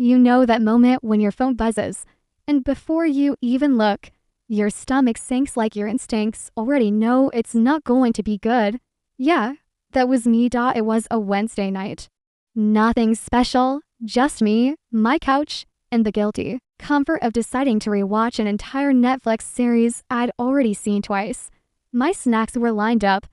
You know that moment when your phone buzzes, and before you even look, your stomach sinks like your instincts already know it's not going to be good. Yeah, that was me. It was a Wednesday night. Nothing special, just me, my couch, and the guilty comfort of deciding to rewatch an entire Netflix series I'd already seen twice. My snacks were lined up,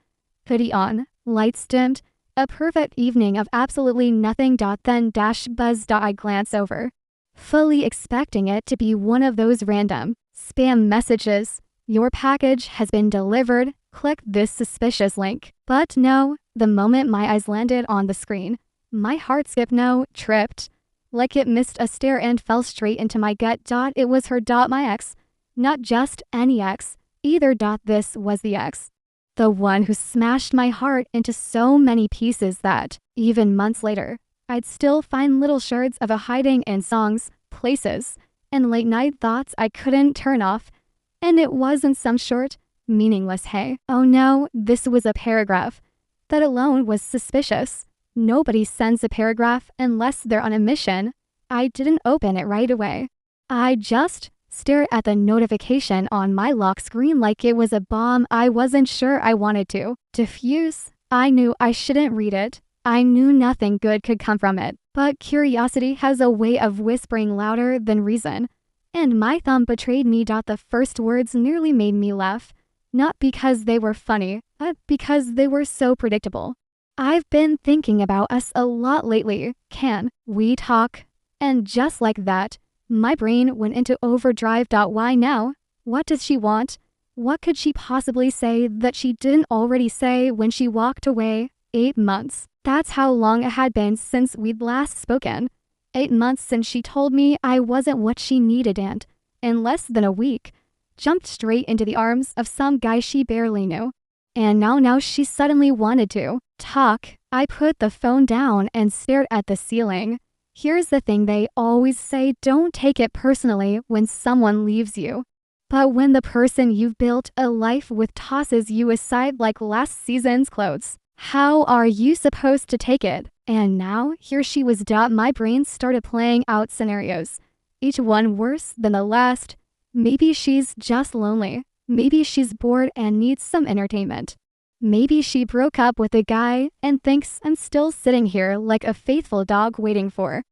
hoodie on, lights dimmed, a perfect evening of absolutely nothing. Then buzz. I glance over, fully expecting it to be one of those random spam messages. Your package has been delivered. Click this suspicious link. But no, the moment my eyes landed on the screen, my heart skipped, no, tripped. Like it missed a stair and fell straight into my gut. It was her. My ex. Not just any ex, either. This was the ex. The one who smashed my heart into so many pieces that, even months later, I'd still find little shards of it hiding in songs, places, and late night thoughts I couldn't turn off. And it wasn't some short, meaningless hey. Oh no, this was a paragraph. That alone was suspicious. Nobody sends a paragraph unless they're on a mission. I didn't open it right away. I just stared at the notification on my lock screen like it was a bomb I wasn't sure I wanted to defuse. I knew I shouldn't read it. I knew nothing good could come from it. But curiosity has a way of whispering louder than reason. And my thumb betrayed me. The first words nearly made me laugh. Not because they were funny, but because they were so predictable. I've been thinking about us a lot lately. Can we talk? And just like that, my brain went into overdrive. Why now? What does she want? What could she possibly say that she didn't already say when she walked away? 8 months. That's how long it had been since we'd last spoken. 8 months since she told me I wasn't what she needed and, in less than a week, jumped straight into the arms of some guy she barely knew. And now she suddenly wanted to talk. I put the phone down and stared at the ceiling. Here's the thing they always say, don't take it personally when someone leaves you. But when the person you've built a life with tosses you aside like last season's clothes, how are you supposed to take it? And now, here she was. My brain started playing out scenarios, each one worse than the last. Maybe she's just lonely. Maybe she's bored and needs some entertainment. Maybe she broke up with a guy and thinks I'm still sitting here like a faithful dog waiting for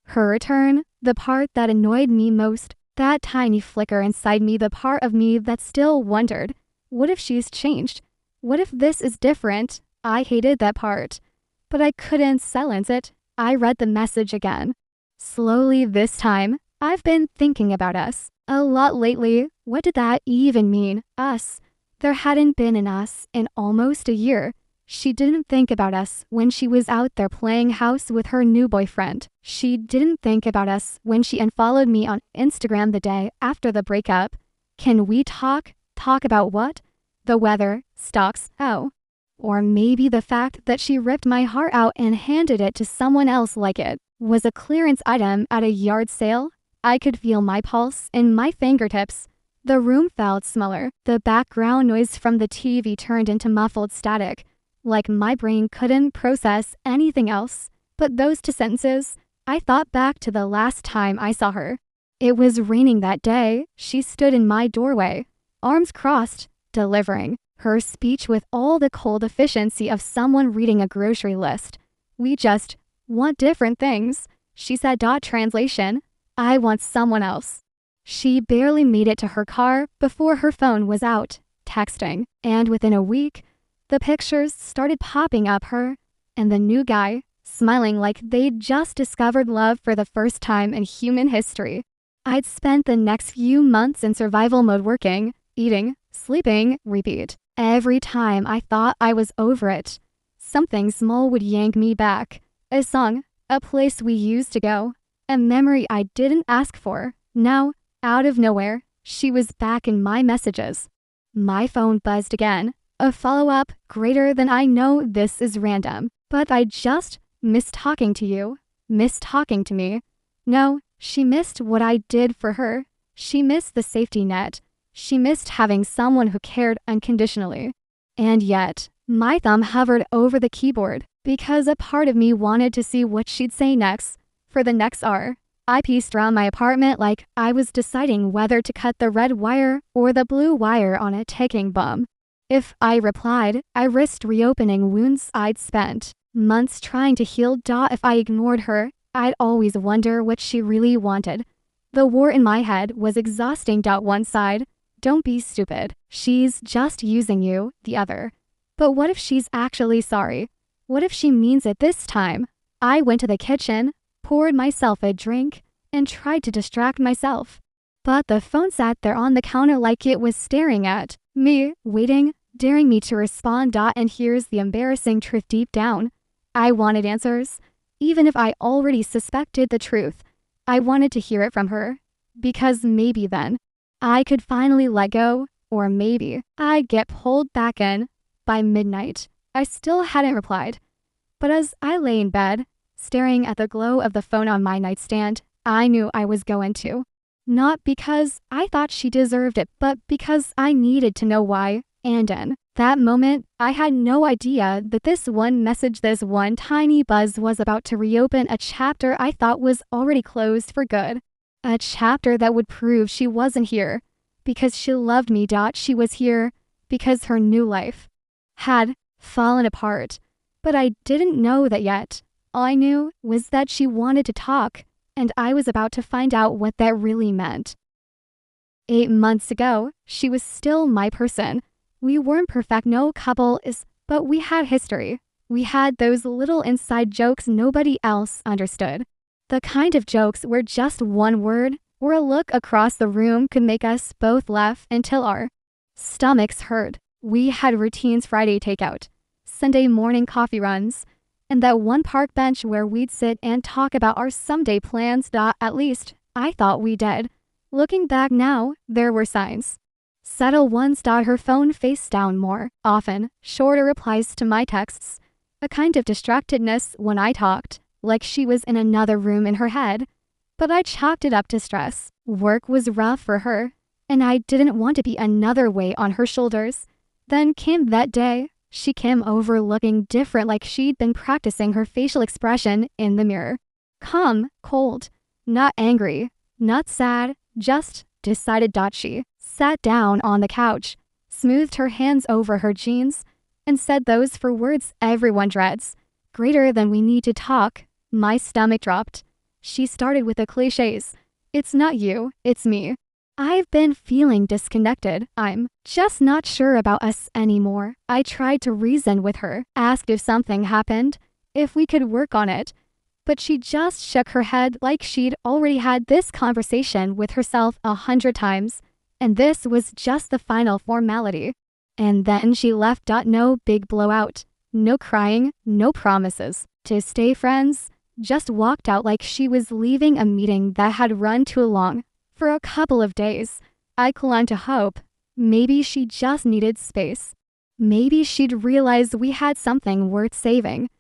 her return. The part that annoyed me most, that tiny flicker inside me, the part of me that still wondered, what if she's changed? What if this is different? I hated that part, but I couldn't silence it. I read the message again. Slowly this time, I've been thinking about us a lot lately. What did that even mean? Us. There hadn't been an us in almost a year. She didn't think about us when she was out there playing house with her new boyfriend. She didn't think about us when she unfollowed me on Instagram the day after the breakup. Can we talk? Talk about what? The weather, stocks, oh. Or maybe the fact that she ripped my heart out and handed it to someone else like it was a clearance item at a yard sale. I could feel my pulse in my fingertips. The room felt smaller. The background noise from the TV turned into muffled static, like my brain couldn't process anything else but those two sentences. I thought back to the last time I saw her. It was raining that day. She stood in my doorway, arms crossed, delivering her speech with all the cold efficiency of someone reading a grocery list. We just want different things, she said. Translation: I want someone else. She barely made it to her car before her phone was out, texting, and within a week, the pictures started popping up her and the new guy, smiling like they'd just discovered love for the first time in human history. I'd spent the next few months in survival mode, working, eating, sleeping, repeat. Every time I thought I was over it, something small would yank me back. A song, a place we used to go, a memory I didn't ask for. Now, out of nowhere, she was back in my messages. My phone buzzed again. A follow-up greater than I know this is random, but I just missed talking to you. Missed talking to me. No, she missed what I did for her. She missed the safety net. She missed having someone who cared unconditionally. And yet, my thumb hovered over the keyboard because a part of me wanted to see what she'd say next. For the next hour, I paced around my apartment like I was deciding whether to cut the red wire or the blue wire on a ticking bomb. If I replied, I risked reopening wounds I'd spent months trying to heal. If I ignored her, I'd always wonder what she really wanted. The war in my head was exhausting. One side, don't be stupid. She's just using you. The other, but what if she's actually sorry? What if she means it this time? I went to the kitchen, poured myself a drink, and tried to distract myself. But the phone sat there on the counter like it was staring at me, waiting, daring me to respond. And here's the embarrassing truth deep down. I wanted answers. Even if I already suspected the truth, I wanted to hear it from her. Because maybe then, I could finally let go, or maybe I'd get pulled back in. By midnight, I still hadn't replied. But as I lay in bed, staring at the glow of the phone on my nightstand, I knew I was going to. Not because I thought she deserved it, but because I needed to know why. And in that moment, I had no idea that this one message, this one tiny buzz was about to reopen a chapter I thought was already closed for good. A chapter that would prove she wasn't here because she loved me. She was here because her new life had fallen apart. But I didn't know that yet. All I knew was that she wanted to talk, and I was about to find out what that really meant. 8 months ago, she was still my person. We weren't perfect, no couple is, but we had history. We had those little inside jokes nobody else understood. The kind of jokes where just one word or a look across the room could make us both laugh until our stomachs hurt. We had routines: Friday takeout, Sunday morning coffee runs, and that one park bench where we'd sit and talk about our someday plans. At least, I thought we did. Looking back now, there were signs. Subtle ones. Her phone face down more often, shorter replies to my texts, a kind of distractedness when I talked, like she was in another room in her head. But I chalked it up to stress. Work was rough for her, and I didn't want to be another weight on her shoulders. Then came that day. She came over looking different, like she'd been practicing her facial expression in the mirror. Calm, cold, not angry, not sad, just decided. She sat down on the couch, smoothed her hands over her jeans, and said those 4 words everyone dreads. Greater than we need to talk. My stomach dropped. She started with the cliches. It's not you, it's me. I've been feeling disconnected. I'm just not sure about us anymore. I tried to reason with her, asked if something happened, if we could work on it. But she just shook her head like she'd already had this conversation with herself 100 times. And this was just the final formality. And then she left. No big blowout. No crying, no promises to stay friends. Just walked out like she was leaving a meeting that had run too long. For a couple of days, I clung to hope. Maybe she just needed space. Maybe she'd realize we had something worth saving.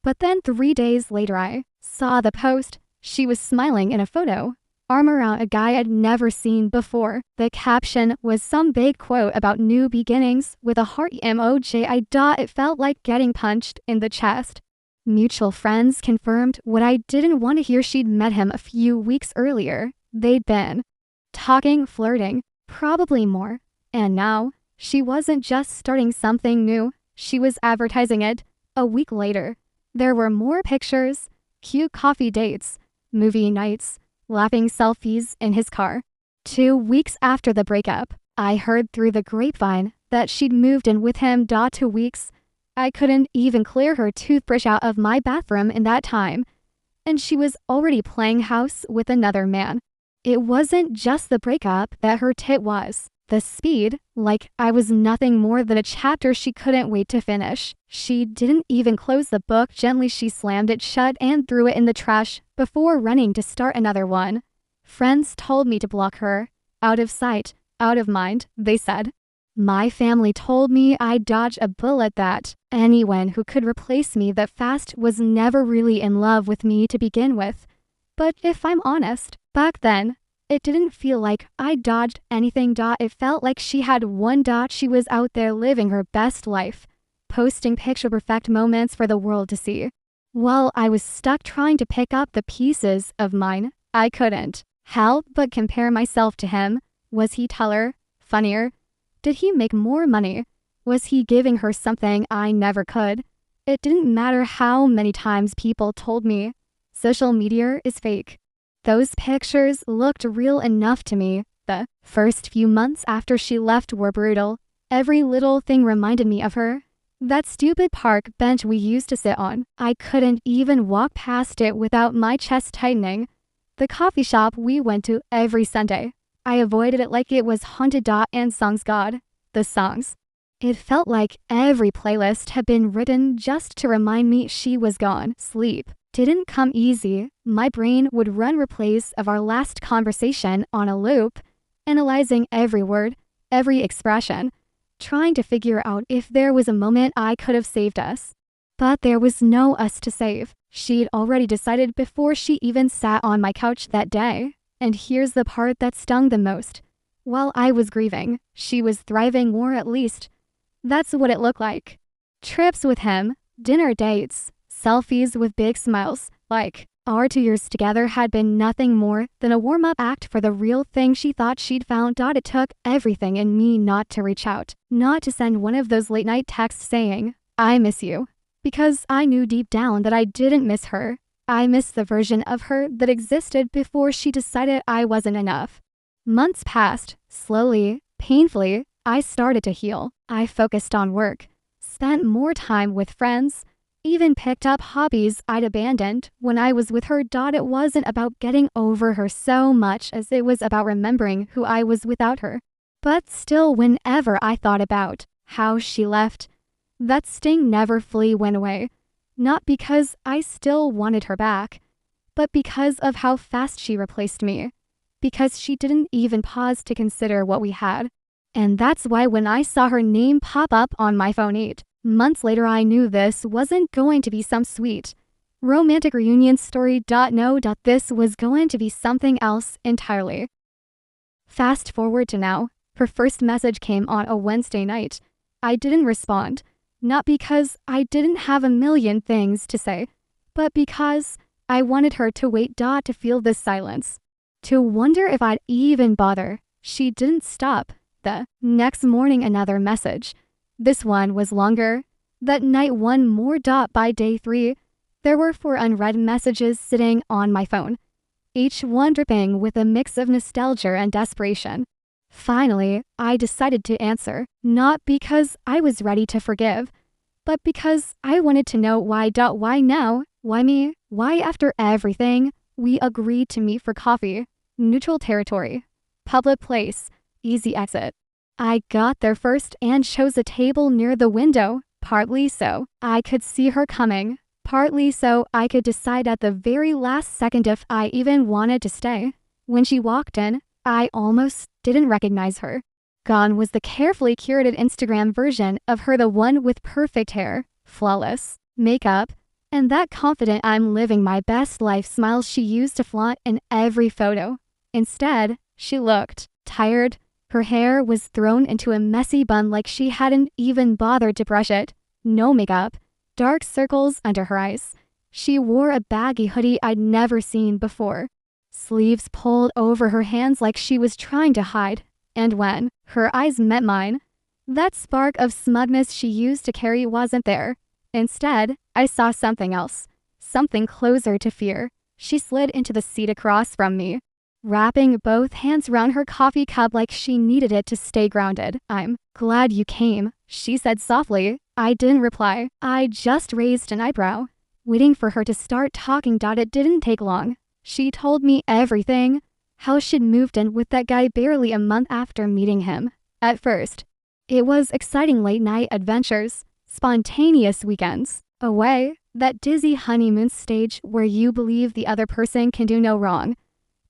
But then 3 days later I saw the post. She was smiling in a photo, arm around a guy I'd never seen before. The caption was some big quote about new beginnings with a heart emoji. It felt like getting punched in the chest. Mutual friends confirmed what I didn't want to hear. She'd met him a few weeks earlier. They'd been talking, flirting, probably more. And now, she wasn't just starting something new, she was advertising it. A week later, there were more pictures, cute coffee dates, movie nights, laughing selfies in his car. 2 weeks after the breakup, I heard through the grapevine that she'd moved in with him. 2 weeks. I couldn't even clear her toothbrush out of my bathroom in that time. And she was already playing house with another man. It wasn't just the breakup that hurt, it was the speed, like I was nothing more than a chapter she couldn't wait to finish. She didn't even close the book. Gently she slammed it shut and threw it in the trash before running to start another one. Friends told me to block her. Out of sight, out of mind, they said. My family told me I'd dodge a bullet, that anyone who could replace me that fast was never really in love with me to begin with. But if I'm honest, back then, it didn't feel like I dodged anything. It felt like she had one. She was out there living her best life, posting picture-perfect moments for the world to see, while I was stuck trying to pick up the pieces of mine. I couldn't help but compare myself to him. Was he taller? Funnier? Did he make more money? Was he giving her something I never could? It didn't matter how many times people told me, social media is fake. Those pictures looked real enough to me. The first few months after she left were brutal. Every little thing reminded me of her. That stupid park bench we used to sit on. I couldn't even walk past it without my chest tightening. The coffee shop we went to every Sunday. I avoided it like it was haunted. And songs, God. The songs. It felt like every playlist had been written just to remind me she was gone. Sleep didn't come easy. My brain would run replays of our last conversation on a loop, analyzing every word, every expression, trying to figure out if there was a moment I could have saved us. But there was no us to save. She'd already decided before she even sat on my couch that day. And here's the part that stung the most. While I was grieving, she was thriving, or at least that's what it looked like. Trips with him, dinner dates, selfies with big smiles, like our 2 years together had been nothing more than a warm-up act for the real thing she thought she'd found. It took everything in me not to reach out, not to send one of those late-night texts saying, I miss you, because I knew deep down that I didn't miss her. I missed the version of her that existed before she decided I wasn't enough. Months passed. Slowly, painfully, I started to heal. I focused on work, spent more time with friends, even picked up hobbies I'd abandoned when I was with her. It wasn't about getting over her so much as it was about remembering who I was without her. But still, whenever I thought about how she left, that sting never fully went away. Not because I still wanted her back, but because of how fast she replaced me. Because she didn't even pause to consider what we had. And that's why when I saw her name pop up on my phone 8 months later, I knew this wasn't going to be some sweet, romantic reunion story. No, this was going to be something else entirely. Fast forward to now. Her first message came on a Wednesday night. I didn't respond, not because I didn't have a million things to say, but because I wanted her to wait. To feel this silence, to wonder if I'd even bother. She didn't stop. The next morning, another message. This one was longer. That night, one more. By day 3, there were 4 unread messages sitting on my phone, each one dripping with a mix of nostalgia and desperation. Finally, I decided to answer, not because I was ready to forgive, but because I wanted to know why. Why now? Why me? Why, after everything? We agreed to meet for coffee. Neutral territory. Public place. Easy exit. I got there first and chose a table near the window, partly so I could see her coming, partly so I could decide at the very last second if I even wanted to stay. When she walked in, I almost didn't recognize her. Gone was the carefully curated Instagram version of her, the one with perfect hair, flawless makeup, and that confident I'm living my best life smile she used to flaunt in every photo. Instead, she looked tired. Her hair was thrown into a messy bun like she hadn't even bothered to brush it. No makeup, dark circles under her eyes. She wore a baggy hoodie I'd never seen before, sleeves pulled over her hands like she was trying to hide. And when her eyes met mine, that spark of smugness she used to carry wasn't there. Instead, I saw something else, something closer to fear. She slid into the seat across from me, wrapping both hands around her coffee cup like she needed it to stay grounded. I'm glad you came, she said softly. I didn't reply. I just raised an eyebrow, waiting for her to start talking. It didn't take long. She told me everything. How she'd moved in with that guy barely a month after meeting him. At first, it was exciting late-night adventures, spontaneous weekends, away, that dizzy honeymoon stage where you believe the other person can do no wrong.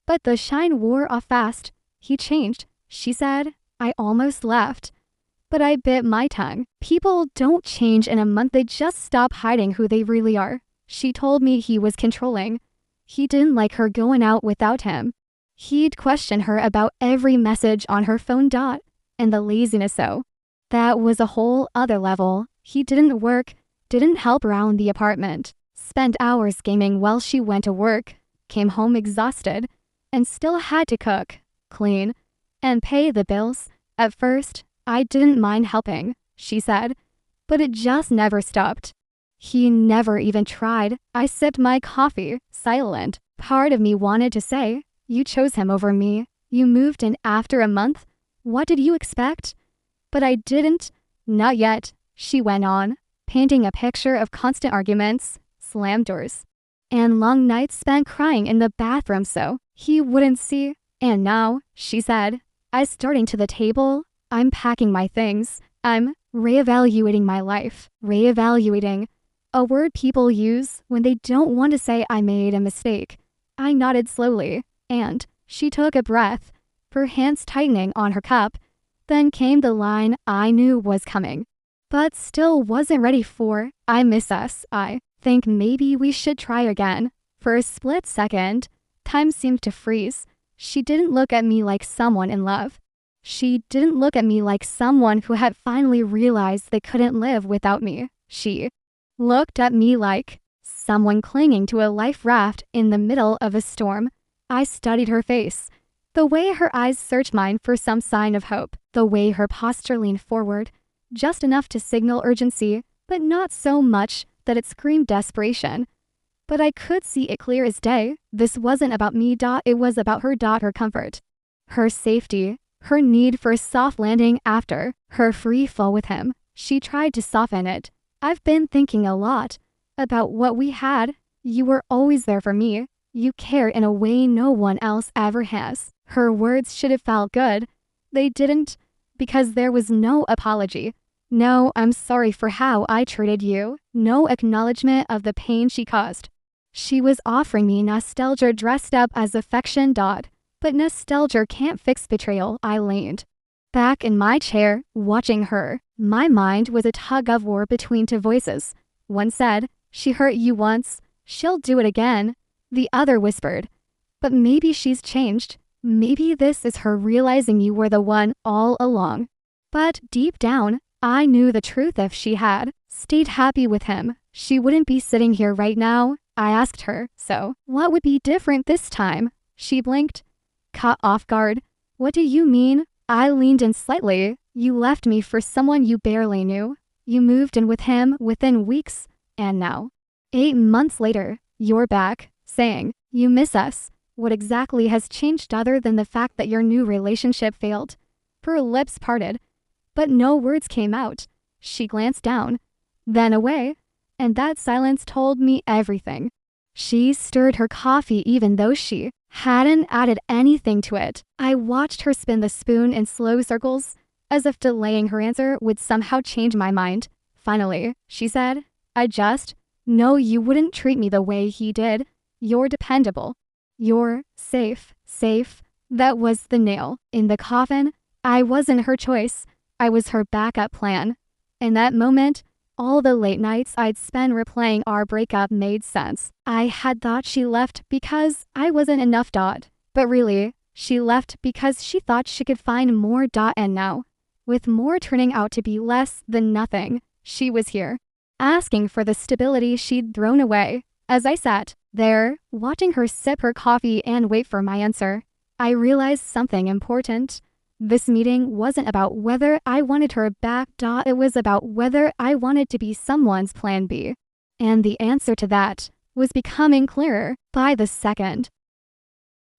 But the shine wore off fast. He changed, she said. I almost laughed, but I bit my tongue. People don't change in a month, they just stop hiding who they really are. She told me he was controlling. He didn't like her going out without him. He'd question her about every message on her phone. And the laziness, so that was a whole other level. He didn't work, didn't help around the apartment, spent hours gaming while she went to work, came home exhausted, and still had to cook, clean, and pay the bills. At first, I didn't mind helping, she said, but it just never stopped. He never even tried. I sipped my coffee, silent. Part of me wanted to say, you chose him over me. You moved in after a month. What did you expect? But I didn't. Not yet, she went on, painting a picture of constant arguments, slammed doors, and long nights spent crying in the bathroom so he wouldn't see. And now, she said, I'm starting to the table. I'm packing my things. I'm reevaluating my life. Reevaluating. A word people use when they don't want to say I made a mistake. I nodded slowly, and she took a breath, her hands tightening on her cup. Then came the line I knew was coming, but still wasn't ready for. I miss us. I think maybe we should try again. For a split second, time seemed to freeze. She didn't look at me like someone in love. She didn't look at me like someone who had finally realized they couldn't live without me. She looked at me like someone clinging to a life raft in the middle of a storm. I studied her face, the way her eyes searched mine for some sign of hope, the way her posture leaned forward, just enough to signal urgency, but not so much that it screamed desperation. But I could see it clear as day. This wasn't about me. It was about her. Her comfort, her safety, her need for a soft landing after her free fall with him. She tried to soften it. I've been thinking a lot about what we had. You were always there for me. You cared in a way no one else ever has. Her words should have felt good. They didn't, because there was no apology. No, I'm sorry for how I treated you. No acknowledgement of the pain she caused. She was offering me nostalgia dressed up as affection. But nostalgia can't fix betrayal. I leaned back in my chair, watching her. My mind was a tug-of-war between two voices. One said, she hurt you once, she'll do it again. The other whispered, but maybe she's changed. Maybe this is her realizing you were the one all along. But deep down, I knew the truth. If she had stayed happy with him, she wouldn't be sitting here right now. I asked her, so what would be different this time? She blinked, caught off guard. What do you mean? I leaned in slightly. You left me for someone you barely knew. You moved in with him within weeks, and now, 8 months later, you're back, saying, you miss us. What exactly has changed other than the fact that your new relationship failed? Her lips parted, but no words came out. She glanced down, then away, and that silence told me everything. She stirred her coffee even though she hadn't added anything to it. I watched her spin the spoon in slow circles, as if delaying her answer would somehow change my mind. Finally, she said, I just know you wouldn't treat me the way he did. You're dependable. You're safe. Safe. That was the nail in the coffin. I wasn't her choice. I was her backup plan. In that moment, all the late nights I'd spent replaying our breakup made sense. I had thought she left because I wasn't enough. But really, she left because she thought she could find more. And now, with more turning out to be less than nothing, she was here, asking for the stability she'd thrown away. As I sat there, watching her sip her coffee and wait for my answer, I realized something important. This meeting wasn't about whether I wanted her back. It was about whether I wanted to be someone's plan B. And the answer to that was becoming clearer by the second.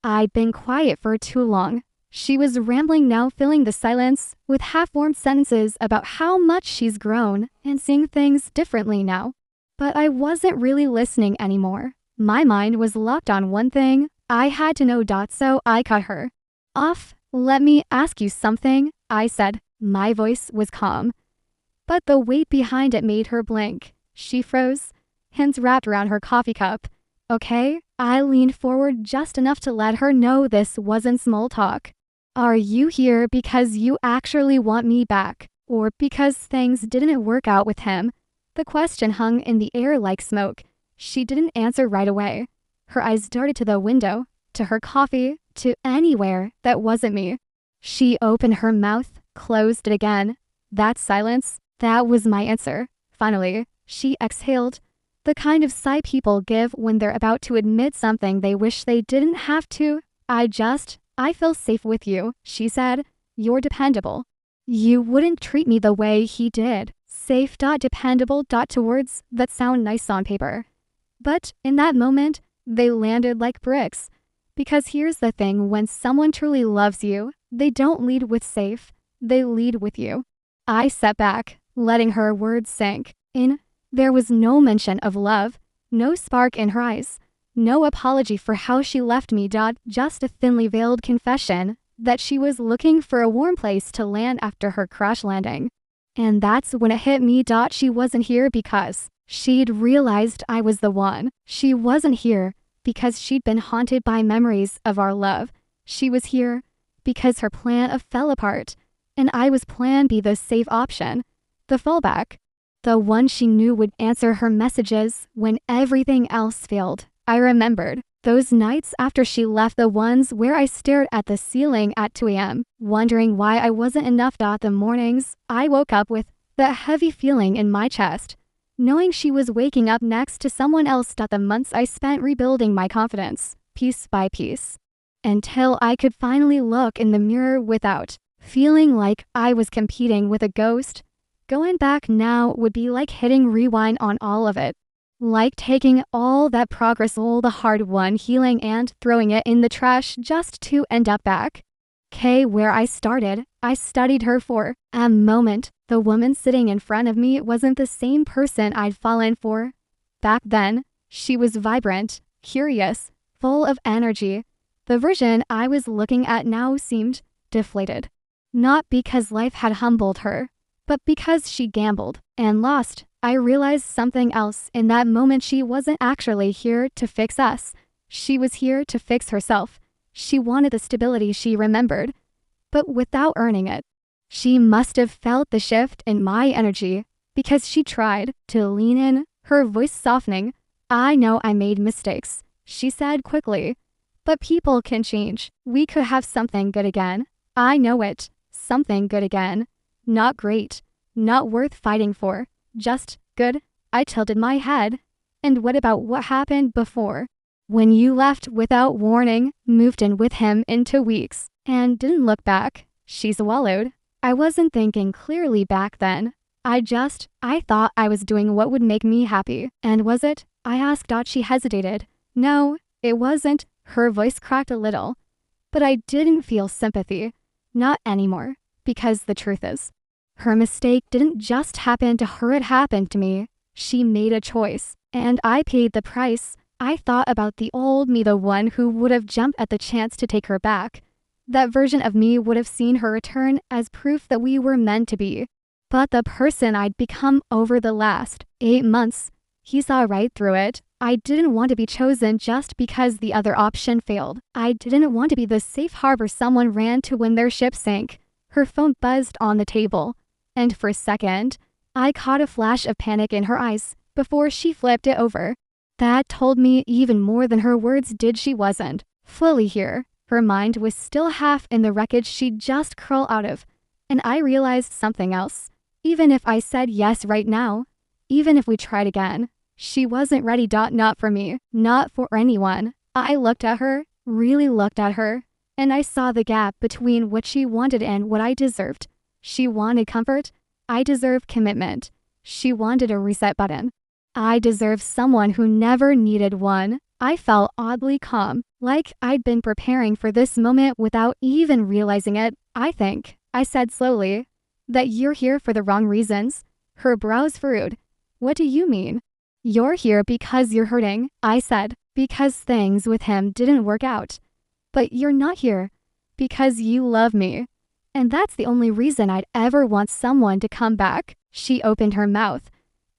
I'd been quiet for too long. She was rambling now, filling the silence with half-formed sentences about how much she's grown and seeing things differently now. But I wasn't really listening anymore. My mind was locked on one thing. I had to know. So I cut her off. Let me ask you something, I said. My voice was calm, but the weight behind it made her blink. She froze, hands wrapped around her coffee cup. Okay, I leaned forward just enough to let her know this wasn't small talk. Are you here because you actually want me back, or because things didn't work out with him? The question hung in the air like smoke. She didn't answer right away. Her eyes darted to the window, to her coffee, to anywhere that wasn't me. She opened her mouth, closed it again. That silence, that was my answer. Finally, she exhaled, The kind of sigh people give when they're about to admit something they wish they didn't have to. I feel safe with you, she said. You're dependable. You wouldn't treat me the way he did. Safe. Dependable. To words that sound nice on paper. But in that moment, they landed like bricks. Because here's the thing, when someone truly loves you, they don't lead with safe, they lead with you. I sat back, letting her words sink in. There was no mention of love, no spark in her eyes, no apology for how she left me. Just a thinly veiled confession that she was looking for a warm place to land after her crash landing. And that's when it hit me. She wasn't here because she'd realized I was the one. She wasn't here because she'd been haunted by memories of our love. She was here because her plan fell apart, and I was plan B, the safe option, the fallback, the one she knew would answer her messages when everything else failed. I remembered those nights after she left, the ones where I stared at the ceiling at 2 a.m., wondering why I wasn't enough. The mornings I woke up with that heavy feeling in my chest, knowing she was waking up next to someone else. The months I spent rebuilding my confidence, piece by piece, until I could finally look in the mirror without feeling like I was competing with a ghost. Going back now would be like hitting rewind on all of it. Like taking all that progress, all the hard won healing, and throwing it in the trash just to end up back. Where I started. I studied her for a moment. The woman sitting in front of me wasn't the same person I'd fallen for. Back then, she was vibrant, curious, full of energy. The version I was looking at now seemed deflated. Not because life had humbled her, but because she gambled and lost. I realized something else in that moment. She wasn't actually here to fix us. She was here to fix herself. She wanted the stability she remembered, but without earning it. She must have felt the shift in my energy because she tried to lean in, her voice softening. I know I made mistakes, she said quickly, but people can change. We could have something good again. I know it. Something good again. Not great. Not worth fighting for. Just good. I tilted my head. And what about what happened before? When you left without warning, moved in with him in 2 weeks, and didn't look back, she swallowed. I wasn't thinking clearly back then. I thought I was doing what would make me happy. And was it? I asked. She hesitated. No, it wasn't. Her voice cracked a little. But I didn't feel sympathy. Not anymore. Because the truth is, her mistake didn't just happen to her, it happened to me. She made a choice, and I paid the price. I thought about the old me, the one who would have jumped at the chance to take her back. That version of me would have seen her return as proof that we were meant to be. But the person I'd become over the last 8 months, he saw right through it. I didn't want to be chosen just because the other option failed. I didn't want to be the safe harbor someone ran to when their ship sank. Her phone buzzed on the table, and for a second, I caught a flash of panic in her eyes before she flipped it over. That told me even more than her words did. She wasn't fully here. Her mind was still half in the wreckage she'd just crawled out of. And I realized something else. Even if I said yes right now, even if we tried again, she wasn't ready. Not for me, not for anyone. I looked at her, really looked at her, and I saw the gap between what she wanted and what I deserved. She wanted comfort. I deserved commitment. She wanted a reset button. I deserved someone who never needed one. I felt oddly calm, like I'd been preparing for this moment without even realizing it. I think, I said slowly, that you're here for the wrong reasons. Her brows furrowed. What do you mean? You're here because you're hurting, I said, because things with him didn't work out. But you're not here because you love me. And that's the only reason I'd ever want someone to come back. She opened her mouth,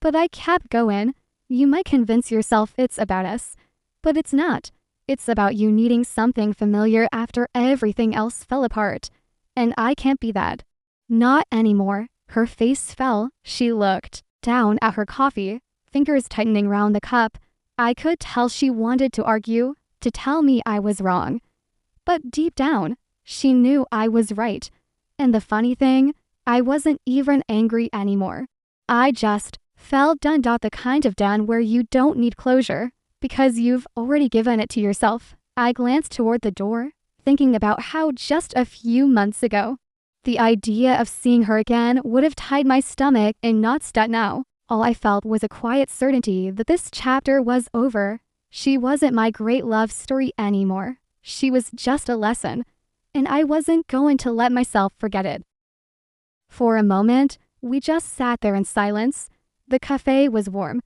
but I kept going. You might convince yourself it's about us, but it's not. It's about you needing something familiar after everything else fell apart. And I can't be that. Not anymore. Her face fell. She looked down at her coffee, fingers tightening round the cup. I could tell she wanted to argue, to tell me I was wrong. But deep down, she knew I was right. And the funny thing, I wasn't even angry anymore. I just Felt done. The kind of done where you don't need closure because you've already given it to yourself. I glanced toward the door, thinking about how just a few months ago, the idea of seeing her again would have tied my stomach in knots. Now, all I felt was a quiet certainty that this chapter was over. She wasn't my great love story anymore. She was just a lesson, and I wasn't going to let myself forget it. For a moment, we just sat there in silence. The cafe was warm,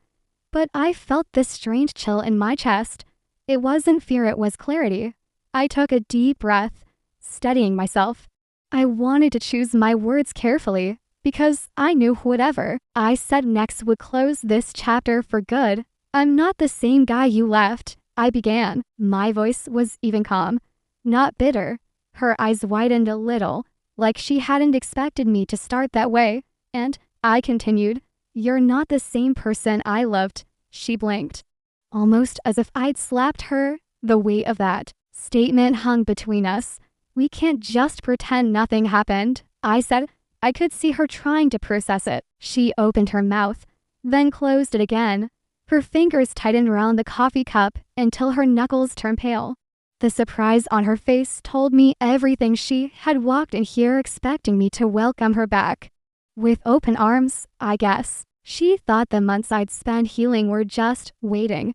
but I felt this strange chill in my chest. It wasn't fear, it was clarity. I took a deep breath, steadying myself. I wanted to choose my words carefully because I knew whatever I said next would close this chapter for good. "I'm not the same guy you left," I began. My voice was even calm, not bitter. Her eyes widened a little, like she hadn't expected me to start that way, and I continued, "You're not the same person I loved." She blinked, almost as if I'd slapped her. The weight of that statement hung between us. "We can't just pretend nothing happened," I said. I could see her trying to process it. She opened her mouth, then closed it again. Her fingers tightened around the coffee cup until her knuckles turned pale. The surprise on her face told me everything. She had walked in here expecting me to welcome her back with open arms, I guess. She thought the months I'd spent healing were just waiting.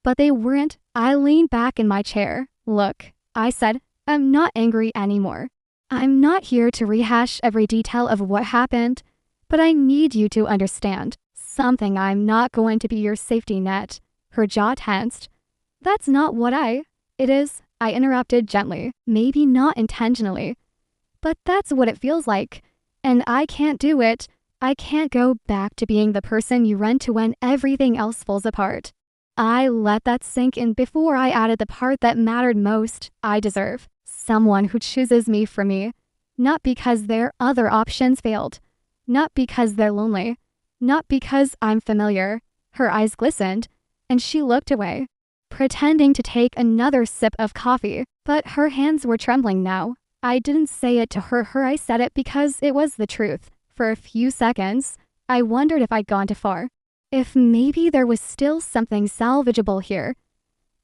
But they weren't. I leaned back in my chair. "Look," I said, "I'm not angry anymore. I'm not here to rehash every detail of what happened, but I need you to understand something. I'm not going to be your safety net." Her jaw tensed. "That's not what It is," I interrupted gently. "Maybe not intentionally, but that's what it feels like. And I can't do it. I can't go back to being the person you run to when everything else falls apart." I let that sink in before I added the part that mattered most. I deserve someone who chooses me for me, not because their other options failed, not because they're lonely, not because I'm familiar. Her eyes glistened, and she looked away, pretending to take another sip of coffee, but her hands were trembling now. I didn't say it to hurt her. I said it because it was the truth. For a few seconds, I wondered if I'd gone too far, if maybe there was still something salvageable here.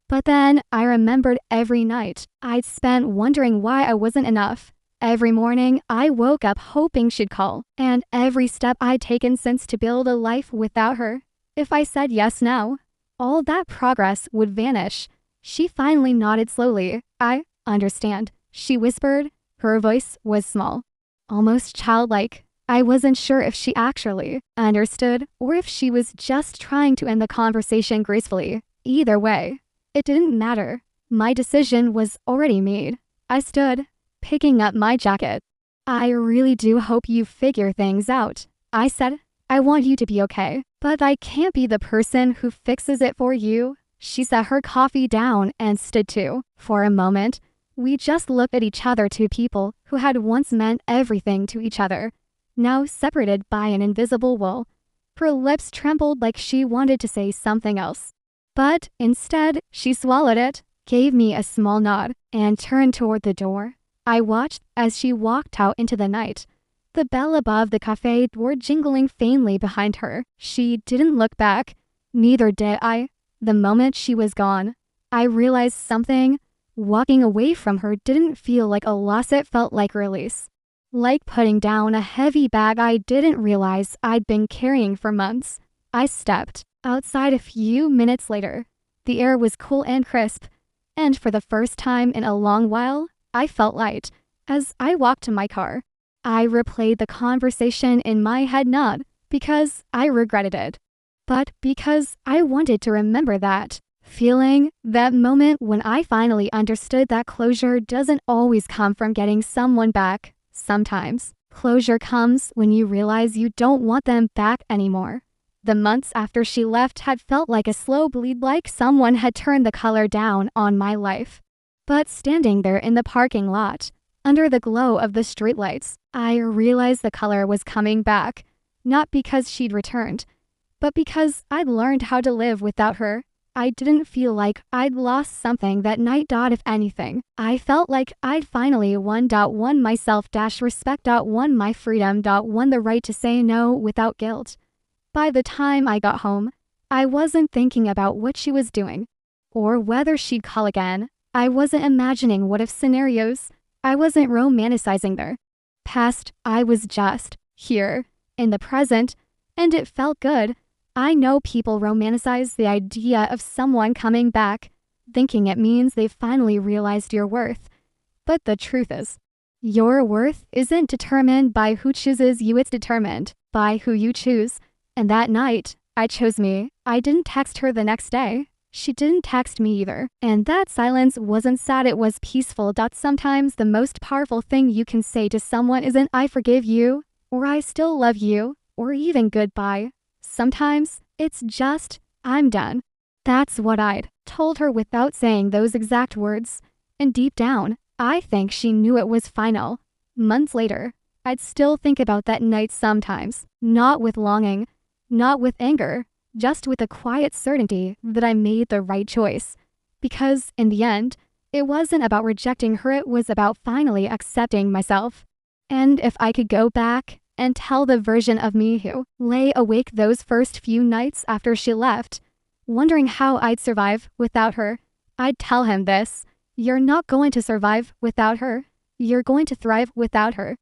But then I remembered every night I'd spent wondering why I wasn't enough. Every morning I woke up hoping she'd call, and every step I'd taken since to build a life without her. If I said yes now, all that progress would vanish. She finally nodded slowly. "I understand," she whispered. Her voice was small, almost childlike. I wasn't sure if she actually understood or if she was just trying to end the conversation gracefully. Either way, it didn't matter. My decision was already made. I stood, picking up my jacket. "I really do hope you figure things out," I said. "I want you to be okay, but I can't be the person who fixes it for you." She set her coffee down and stood too. For a moment, we just looked at each other, two people who had once meant everything to each other, now separated by an invisible wall. Her lips trembled like she wanted to say something else, but instead she swallowed it, gave me a small nod, and turned toward the door. I watched as she walked out into the night, the bell above the cafe door jingling faintly behind her. She didn't look back. Neither did I. The moment she was gone, I realized something. Walking away from her didn't feel like a loss, it felt like release. Like putting down a heavy bag I didn't realize I'd been carrying for months. I stepped outside a few minutes later. The air was cool and crisp, and for the first time in a long while, I felt light. As I walked to my car, I replayed the conversation in my head, not because I regretted it, but because I wanted to remember that feeling, that moment when I finally understood that closure doesn't always come from getting someone back. Sometimes closure comes when you realize you don't want them back anymore. The months after she left had felt like a slow bleed, like someone had turned the color down on my life. But standing there in the parking lot, under the glow of the streetlights, I realized the color was coming back, not because she'd returned, but because I'd learned how to live without her. I didn't feel like I'd lost something that night. If anything, I felt like I'd finally won myself, respect, won my freedom, won the right to say no without guilt. By the time I got home, I wasn't thinking about what she was doing or whether she'd call again. I wasn't imagining what if scenarios. I wasn't romanticizing their past. I was just here in the present, and it felt good. I know people romanticize the idea of someone coming back, thinking it means they've finally realized your worth. But the truth is, your worth isn't determined by who chooses you, it's determined by who you choose. And that night, I chose me. I didn't text her the next day. She didn't text me either. And that silence wasn't sad, it was peaceful. Sometimes the most powerful thing you can say to someone isn't "I forgive you," or "I still love you," or even "goodbye." Sometimes it's just "I'm done." That's what I'd told her without saying those exact words. And deep down, I think she knew it was final. Months later, I'd still think about that night sometimes, not with longing, not with anger, just with a quiet certainty that I made the right choice. Because in the end, it wasn't about rejecting her, it was about finally accepting myself. And if I could go back and tell the version of me who lay awake those first few nights after she left, wondering how I'd survive without her, I'd tell him this: you're not going to survive without her. You're going to thrive without her.